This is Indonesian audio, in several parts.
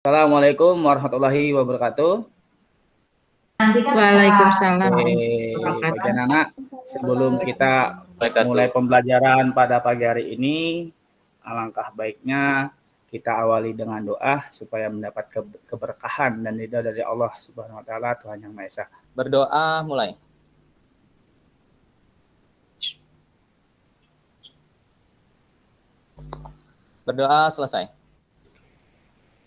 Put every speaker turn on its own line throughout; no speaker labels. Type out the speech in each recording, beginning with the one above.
Assalamualaikum warahmatullahi wabarakatuh.
Waalaikumsalam.
Bagi anak-anak, sebelum kita mulai pembelajaran pada pagi hari ini, alangkah baiknya kita awali dengan doa supaya mendapat keberkahan dan ridha dari Allah Subhanahu wa taala, Tuhan Yang Maha Esa.
Berdoa mulai. Berdoa selesai.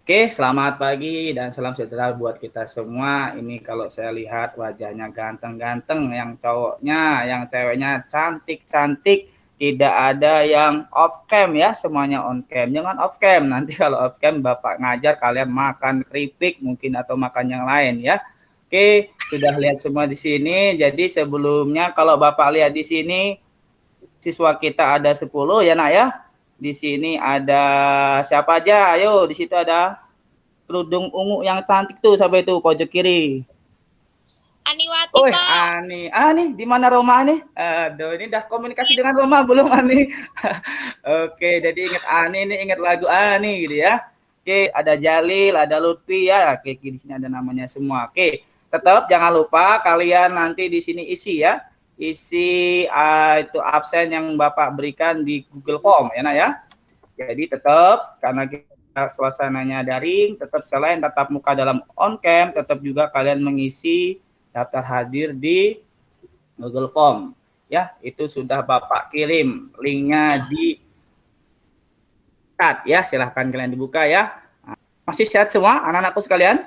Oke, selamat pagi dan salam sejahtera buat kita semua. Ini kalau saya lihat wajahnya ganteng-ganteng, yang cowoknya, yang ceweknya cantik-cantik, tidak ada yang off cam ya, semuanya on cam. Jangan off cam, nanti kalau off cam Bapak ngajar kalian makan keripik mungkin atau makan yang lain ya. Oke, sudah lihat semua di sini. Jadi sebelumnya kalau Bapak lihat di sini siswa kita ada 10 ya Nak ya. Di sini ada siapa aja? Ayo, di situ ada kerudung ungu yang cantik tuh, sampai itu pojok kiri.
Aniwati,
Oh,
Pak.
Ani. Ani, di mana Roma nih? Aduh, ini udah komunikasi dengan Roma belum Ani? Oke, jadi ingat Ani nih, ingat lagu Ani gitu ya. Oke, ada Jalil, ada Lutfi ya. Oke, di sini ada namanya semua. Oke, tetap jangan lupa kalian nanti di sini isi ya. Isi itu absen yang Bapak berikan di Google Form ya, Nak ya. Jadi tetap karena kita suasananya daring, tetap selain tatap muka dalam on cam, tetap juga kalian mengisi daftar hadir di Google Form. Ya, itu sudah Bapak kirim linknya di chat ya. Silahkan kalian dibuka ya. Masih sehat semua anak-anakku sekalian?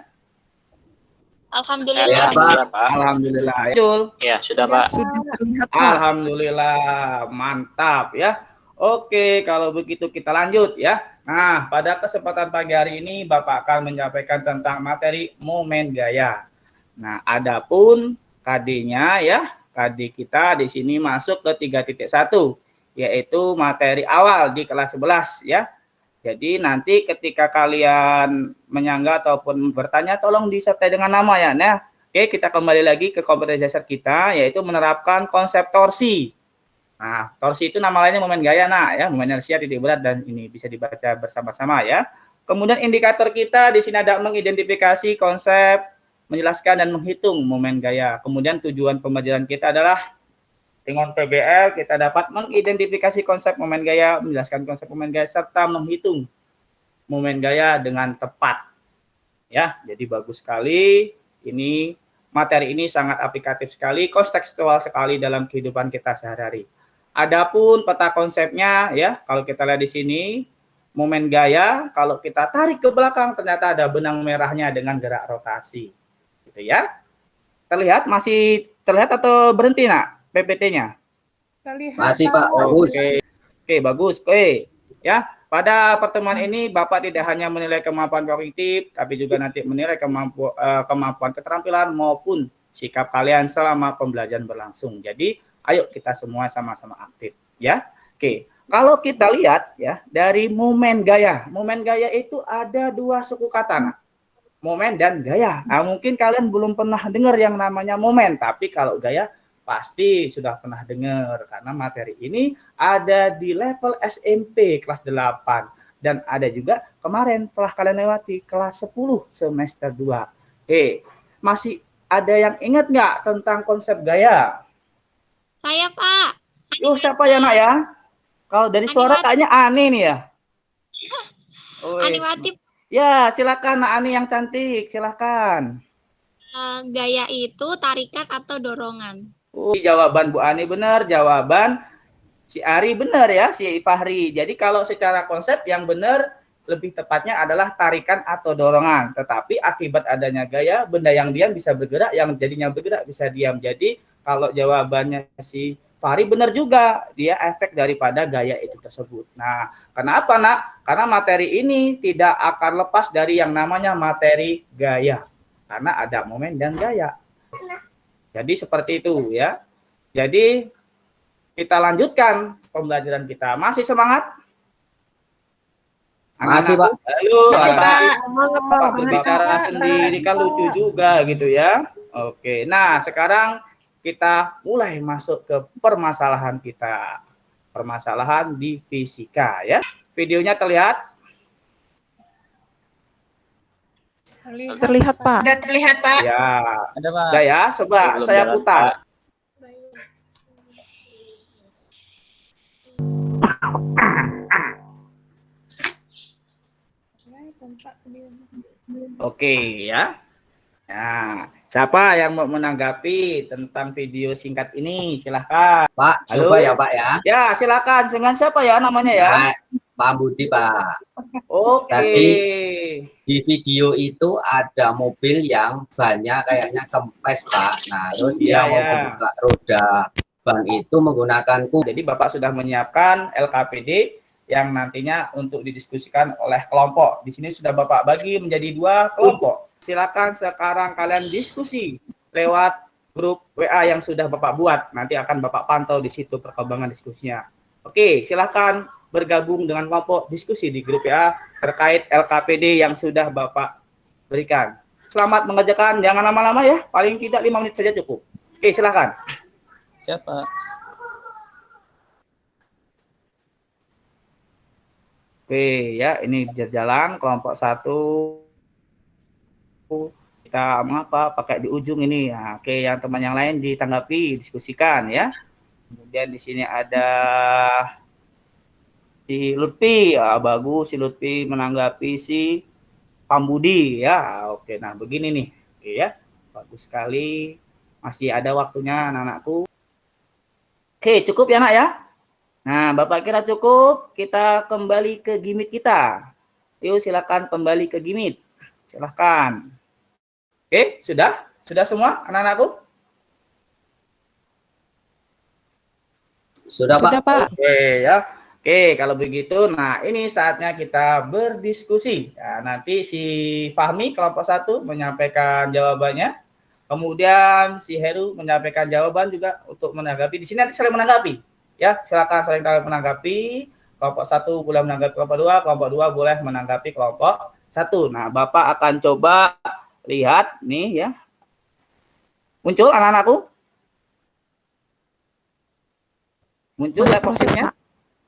Alhamdulillah.
Ya, Pak.
Alhamdulillah. Jul.
Ya, sudah, Pak.
Alhamdulillah, mantap ya. Oke, kalau begitu kita lanjut ya. Nah, pada kesempatan pagi hari ini Bapak akan menyampaikan tentang materi momen gaya. Nah, adapun KD-nya ya, KD kita di sini masuk ke 3.1, yaitu materi awal di kelas 11 ya. Jadi nanti ketika kalian menyangga ataupun bertanya, tolong disertai dengan nama ya. Nah, oke, kita kembali lagi ke kompetensi dasar kita, yaitu menerapkan konsep torsi. Nah, torsi itu nama lainnya momen gaya, nah ya, momen inersia titik berat, dan ini bisa dibaca bersama-sama ya. Kemudian indikator kita di sini ada mengidentifikasi konsep, menjelaskan dan menghitung momen gaya. Kemudian tujuan pembelajaran kita adalah dengan PBL kita dapat mengidentifikasi konsep momen gaya, menjelaskan konsep momen gaya, serta menghitung momen gaya dengan tepat. Ya, jadi bagus sekali. Ini materi ini sangat aplikatif sekali, kontekstual sekali dalam kehidupan kita sehari-hari. Adapun peta konsepnya ya, kalau kita lihat di sini, momen gaya kalau kita tarik ke belakang ternyata ada benang merahnya dengan gerak rotasi. Gitu ya. Terlihat, masih terlihat atau berhenti Nak PPT-nya?
Terlihat.
Masih Pak, bagus.
Oke, bagus. Oke, ya. Pada pertemuan ini Bapak tidak hanya menilai kemampuan kognitif, tapi juga nanti menilai kemampuan keterampilan maupun sikap kalian selama pembelajaran berlangsung. Jadi, ayo kita semua sama-sama aktif, ya. Oke, kalau kita lihat ya dari momen gaya itu ada dua suku kata, Nak. Momen dan gaya. Nah, mungkin kalian belum pernah dengar yang namanya momen, tapi kalau gaya pasti sudah pernah dengar karena materi ini ada di level SMP kelas 8 dan ada juga kemarin telah kalian lewati kelas 10 semester 2. Masih ada yang ingat nggak tentang konsep gaya?
Saya, Pak.
Yuk, siapa ya Nak ya? Kalau dari suara kayaknya Ani nih ya.
Aniwati.
Ya, silakan Nak Ani yang cantik, silakan.
Gaya itu tarikan atau dorongan.
Jawaban Bu Ani benar, jawaban si Ari benar ya, si Fahri. Jadi kalau secara konsep yang benar lebih tepatnya adalah tarikan atau dorongan. Tetapi akibat adanya gaya, benda yang diam bisa bergerak, yang jadinya bergerak bisa diam. Jadi kalau jawabannya si Fahri benar juga, dia efek daripada gaya itu tersebut. Nah, kenapa Nak? Karena materi ini tidak akan lepas dari yang namanya materi gaya. Karena ada momen dan gaya. Jadi seperti itu ya. Jadi kita lanjutkan pembelajaran kita. Masih semangat?
Masih Pak.
Halo,
Pak.
berbicara sendiri kan lucu juga gitu ya. Oke, nah sekarang kita mulai masuk ke permasalahan kita. Permasalahan di fisika ya. Videonya terlihat?
Terlihat, Pak.
Sudah terlihat, Pak.
Ya,
Ada Pak.
udah ya, coba
Belum
saya
jalan,
putar.
Pak.
Oke ya. Nah, siapa yang mau menanggapi tentang video singkat ini? Silahkan.
Pak,
Halo?
coba ya Pak ya.
Ya, silakan. Dengan siapa ya namanya ya?
Nah, Pak Budi Pak.
Oke.
Tadi di video itu ada mobil yang bannya kayaknya kempes Pak. Nah, terus
Iya,
dia mau
ya.
membuka roda ban itu menggunakan
Jadi Bapak sudah menyiapkan LKPD yang nantinya untuk didiskusikan oleh kelompok. Di sini sudah Bapak bagi menjadi 2 kelompok. Silakan sekarang kalian diskusi lewat grup WA yang sudah Bapak buat. Nanti akan Bapak pantau di situ perkembangan diskusinya. Oke, silakan bergabung dengan kelompok diskusi di grup WA terkait LKPD yang sudah Bapak berikan. Selamat mengerjakan, jangan lama-lama ya. Paling tidak 5 menit saja cukup. Oke, silakan.
Siapa?
Oke ya, ini jalan kelompok 1 kita mengapa pakai di ujung ini. Nah, oke, yang teman yang lain ditanggapi, diskusikan ya. Kemudian di sini ada si Lutfi, ya, bagus si Lutfi menanggapi si Pambudi ya. Oke, nah begini nih. Oke ya, bagus sekali. Masih ada waktunya anak-anakku. Oke, cukup ya nak ya. Nah, Bapak kira cukup, kita kembali ke gimmick kita. Yuk silakan kembali ke gimmick. Silakan. Oke, sudah? Sudah semua anak-anakku?
sudah Pak.
Pak.
Oke ya. Oke, kalau begitu, nah ini saatnya kita berdiskusi. Ya, nanti si Fahmi kelompok 1 menyampaikan jawabannya. Kemudian si Heru menyampaikan jawaban juga untuk menanggapi. Di sini nanti saling menanggapi. Ya, silakan saling menanggapi. Kelompok 1 boleh menanggapi kelompok 2, kelompok 2 boleh menanggapi kelompok 1. Nah, Bapak akan coba lihat nih ya. Muncul anak-anakku? Muncul ya posisinya?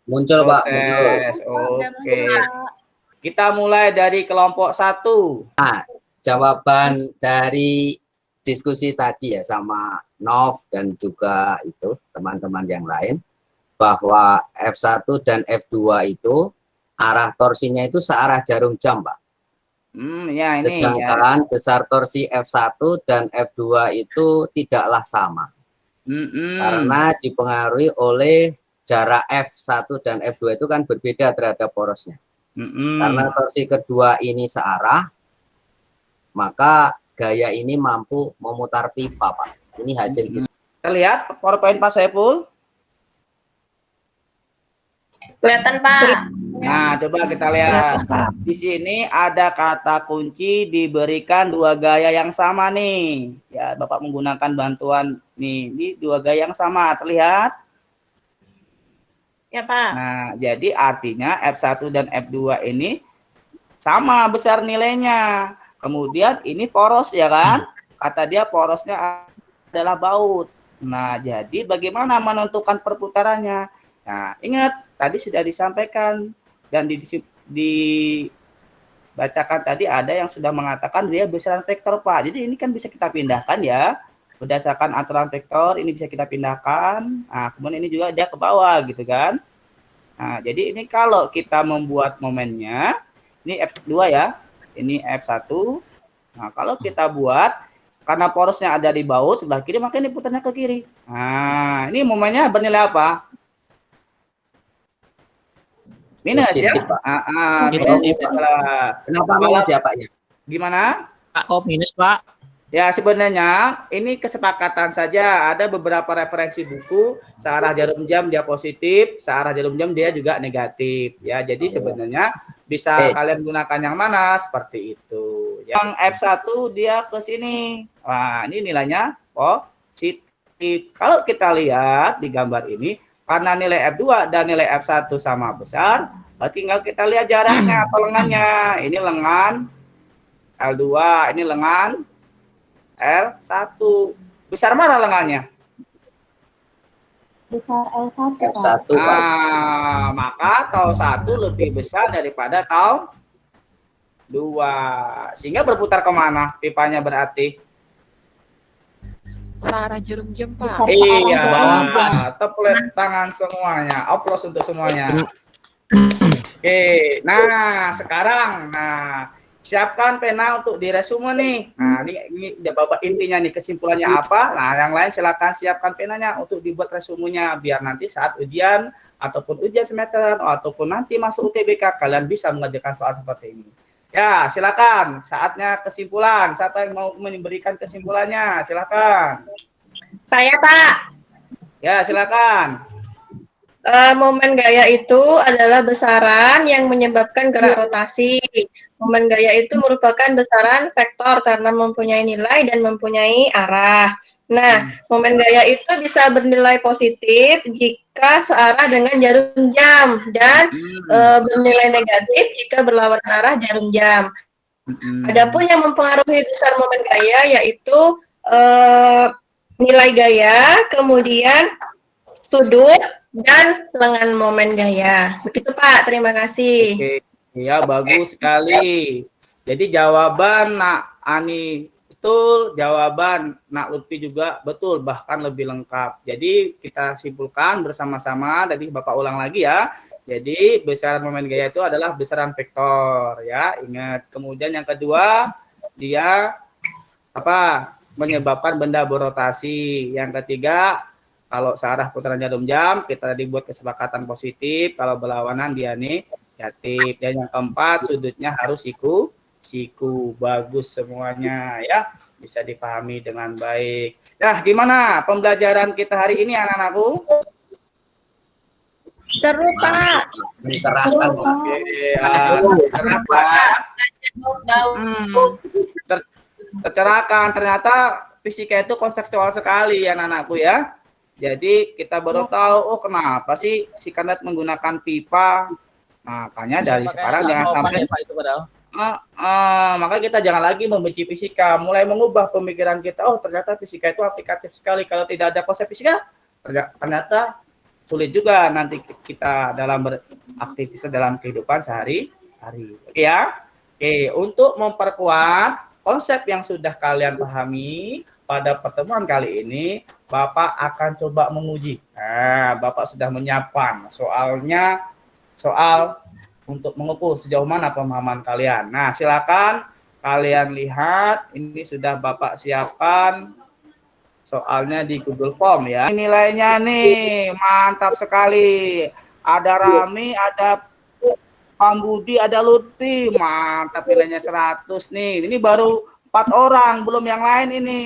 Muncul Pak. Muncul.
Proses. Oke. Kita mulai dari kelompok 1.
Jawaban dari diskusi tadi ya sama Nov dan juga itu teman-teman yang lain, bahwa F1 dan F2 itu arah torsinya itu searah jarum jam, Pak.
Ya ini.
Sedangkan besar torsi F1 dan F2 itu tidaklah sama. Karena dipengaruhi oleh jarak F1 dan F2 itu kan berbeda terhadap porosnya. Karena torsi kedua ini searah, maka gaya ini mampu memutar pipa, Pak. Ini hasil diskusi.
Kita lihat PowerPoint Pak Saiful.
Kelihatan, Pak.
Nah, coba kita lihat. Di sini ada kata kunci diberikan 2 gaya yang sama nih. Ya, Bapak menggunakan bantuan nih. Ini 2 gaya yang sama, terlihat?
Ya, Pak.
Nah, jadi artinya F1 dan F2 ini sama besar nilainya. Kemudian ini poros ya kan? Kata dia porosnya adalah baut. Nah, jadi bagaimana menentukan perputarannya? Nah, ingat tadi sudah disampaikan dan dibacakan tadi ada yang sudah mengatakan dia besaran vektor, Pak. Jadi ini kan bisa kita pindahkan ya. Berdasarkan aturan vektor ini bisa kita pindahkan. Nah, kemudian ini juga dia ke bawah gitu kan. Nah, jadi ini kalau kita membuat momennya, ini F2 ya. Ini F1. Nah, kalau kita buat karena porosnya ada di baut sebelah kiri, maka ini putarnya ke kiri. Nah, ini momennya bernilai apa? Minus ya. Minus.
Kenapa minus ya, Pak?
Gimana?
Pak, oh minus Pak.
Ya, sebenarnya ini kesepakatan saja. Ada beberapa referensi buku, searah jarum jam dia positif, searah jarum jam dia juga negatif. Ya, jadi sebenarnya bisa kalian gunakan yang mana seperti itu. Yang F1 dia ke sini. Wah, ini nilainya positif. Kalau kita lihat di gambar ini, karena nilai F2 dan nilai F1 sama besar, tinggal kita lihat jaraknya atau lengannya. Ini lengan L2, ini lengan L1. Besar mana lengannya?
Besar L1.
F1,
Pak. Maka tau 1 lebih besar daripada tau 2. Sehingga berputar kemana pipanya berarti?
Searah jarum jam, Pak.
Iya,
bawah, Pak.
tepuk tangan semuanya. Aplaus untuk semuanya. Oke, nah sekarang, siapkan pena untuk diresume nih. Nah, ini Bapak intinya nih, kesimpulannya apa? Nah, yang lain silakan siapkan penanya untuk dibuat resumenya biar nanti saat ujian ataupun ujian semester ataupun nanti masuk UTBK kalian bisa mengerjakan soal seperti ini. Ya, silakan. Saatnya kesimpulan. Siapa yang mau memberikan kesimpulannya? Silakan.
Saya, Pak.
Ya, silakan.
Momen gaya itu adalah besaran yang menyebabkan gerak rotasi. Momen gaya itu merupakan besaran vektor karena mempunyai nilai dan mempunyai arah. Nah, momen gaya itu bisa bernilai positif jika searah dengan jarum jam dan bernilai negatif jika berlawanan arah jarum jam. Adapun yang mempengaruhi besar momen gaya yaitu nilai gaya, kemudian sudut, dan lengan momen gaya. Begitu Pak, terima kasih.
Oke, ya bagus sekali. Jadi jawaban Nak Ani betul, jawaban Nak Lutfi juga betul, bahkan lebih lengkap. Jadi kita simpulkan bersama-sama, tadi Bapak ulang lagi ya. Jadi besaran momen gaya itu adalah besaran vektor ya, ingat. Kemudian yang kedua, dia menyebabkan benda berotasi. Yang ketiga, kalau searah putaran jarum jam, kita dibuat kesepakatan positif. Kalau berlawanan dia negatif. Dan yang keempat, sudutnya harus siku. Bagus semuanya ya. Bisa dipahami dengan baik. Nah, gimana pembelajaran kita hari ini anak-anakku?
Seru, Pak.
Mencerahkan.
Oke, tercerahkan. Ternyata fisika itu konseptual sekali ya anak-anakku ya. Jadi kita baru tahu, kenapa sih si kandidat menggunakan pipa. Makanya dari sekarang jangan sampai
Pak, itu padahal.
maka kita jangan lagi membenci fisika, mulai mengubah pemikiran kita. Oh, ternyata fisika itu aplikatif sekali. Kalau tidak ada konsep fisika, ternyata sulit juga nanti kita dalam beraktivitas dalam kehidupan sehari-hari. Oke ya. Oke, untuk memperkuat konsep yang sudah kalian pahami, pada pertemuan kali ini, Bapak akan coba menguji. Bapak sudah menyiapkan soal untuk mengukur sejauh mana pemahaman kalian. Nah, silakan kalian lihat, ini sudah Bapak siapkan soalnya di Google Form ya. Nilainya nih, mantap sekali. Ada Rami, ada Pambudi, ada Lutfi, mantap, nilainya 100 nih. Ini baru 4 orang, belum yang lain ini.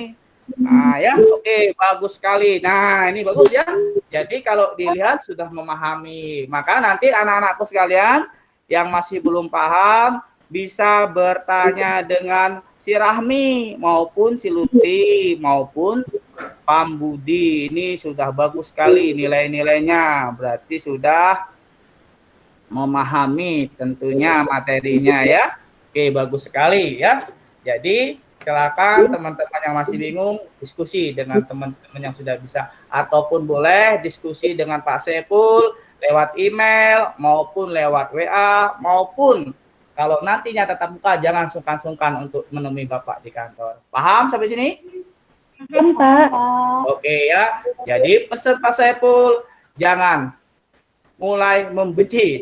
Nah ya, oke, bagus sekali. Nah ini bagus ya. Jadi kalau dilihat sudah memahami, maka nanti anak-anakku sekalian yang masih belum paham bisa bertanya dengan si Rahmi maupun si Lutfi maupun Pambudi. Ini sudah bagus sekali nilai-nilainya, berarti sudah memahami tentunya materinya ya. Oke, bagus sekali ya. Jadi silakan teman-teman yang masih bingung diskusi dengan teman-teman yang sudah bisa, ataupun boleh diskusi dengan Pak Sepul lewat email maupun lewat WA, maupun kalau nantinya tatap muka jangan sungkan-sungkan untuk menemui Bapak di kantor. Paham sampai sini?
Paham, Pak.
Oke ya. Jadi pesan Pak Sepul, jangan mulai membenci,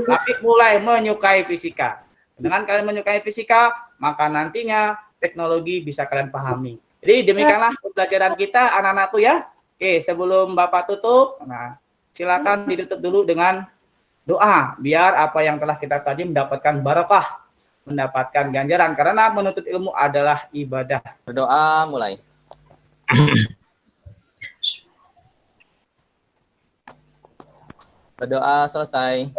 tapi mulai menyukai fisika. Dengan kalian menyukai fisika, maka nantinya teknologi bisa kalian pahami. Jadi demikianlah pembelajaran kita anak-anakku ya. Oke, sebelum Bapak tutup, silakan ditutup dulu dengan doa biar apa yang telah kita kaji mendapatkan barokah, mendapatkan ganjaran, karena menuntut ilmu adalah ibadah.
Berdoa mulai. Berdoa selesai.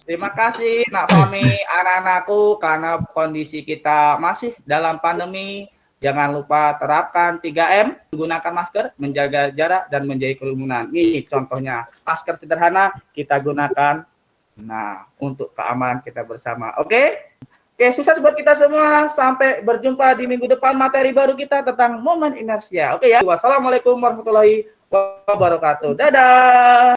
Terima kasih Nak Fahmi, anak-anakku, karena kondisi kita masih dalam pandemi. Jangan lupa terapkan 3M, menggunakan masker, menjaga jarak, dan menjauhi kerumunan. Ini contohnya, masker sederhana kita gunakan, untuk keamanan kita bersama. Oke, sukses buat kita semua. Sampai berjumpa di minggu depan, materi baru kita tentang momen inersia. Oke ya, wassalamualaikum warahmatullahi wabarakatuh. Dadah.